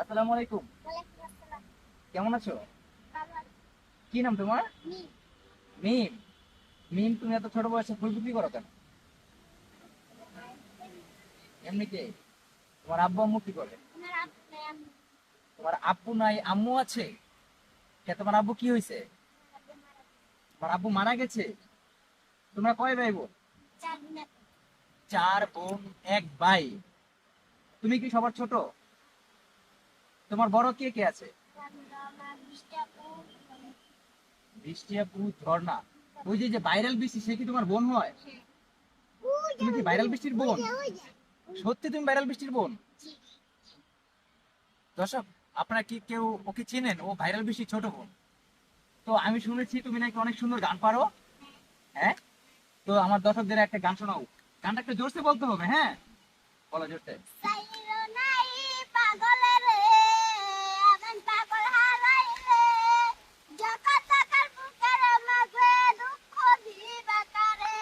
আসসালামু আলাইকুম। ওয়ালাইকুম আসসালাম। কেমন আছো? ভালো আছি। কি নাম তোমার? মিম। মিম। মিম, তুমি এত ছোট বয়সে ফুল বিক্রি করো কেন? এমনিতে? তোমার আব্বু আম্মু কি করে? আমার আব্বু নাই আম্মু। তোমার আব্বু নাই আম্মু আছে? কে, তোমার আব্বু কি হয়েছে? আমার আব্বু মারা গেছে। তোমার আব্বু মারা গেছে? তোমরা কয় ভাই বোন? 4 দিন আগে। চার বোন, এক ভাই। তুমি কি সবার ছোট? তোমার বড় কে কে আছে? আমার বৃষ্টি আপু। বৃষ্টি আপু, ঝর্ণা। ওই যে যে ভাইরাল বৃষ্টি, সে কি তোমার বোন হয়? তুমি কি ভাইরাল বৃষ্টির বোন? সত্যি তুমি ভাইরাল বৃষ্টির বোন? জি। দর্শক, আপনারা কি কেউ ওকে চেনেন? ও ভাইরাল বৃষ্টির ছোট বোন। তো আমি শুনেছি তুমি নাকি অনেক সুন্দর গান পারো। হ্যাঁ? তো আমার দর্শকদের একটা গান শোনাও। গানটা একটু জোরসে বলতে হবে, হ্যাঁ? বলো জোরসে। সাইরো নাই পাগলে রে, এমন পাগল হারাইলে, জকা টাকার বুকের মাঝে দুঃখ দিবা কারে,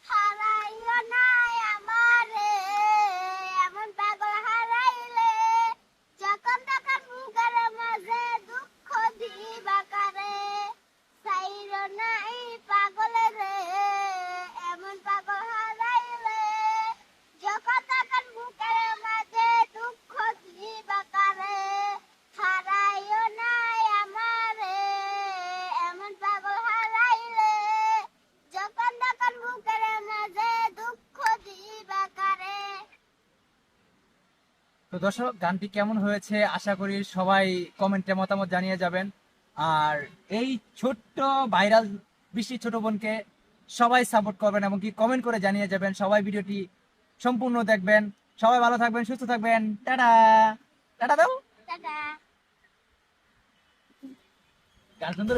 হারাইও নাই আমারে, এমন পাগল হারাইলে, যখন টাকার বুকের মাঝে দুঃখ দিবা কারে, সাইরো নাই পাগলে রে, এমন পাগল হারাইলে, যখন তখন বুকের মাঝে দুঃখ দিবা কারে, হারাইও নাই আমারে, এমন পাগল হারাইলে, যখন তখন বুকের মাঝে দুঃখ দিবা কারে। তো দর্শক, গানটি কেমন হয়েছে আশা করি সবাই কমেন্টে মতামত জানিয়ে যাবেন। আর এই ছোট্ট ভাইরাল বৃষ্টির ছোট বোনকে সবাই সাপোর্ট করবেন এবং কি কমেন্ট করে জানিয়ে যাবেন। সবাই ভিডিওটি সম্পূর্ণ দেখবেন। সবাই ভালো থাকবেন, সুস্থ থাকবেন। টাটা। টাটা দাও। টাটা। গান সুন্দর হয়েছে।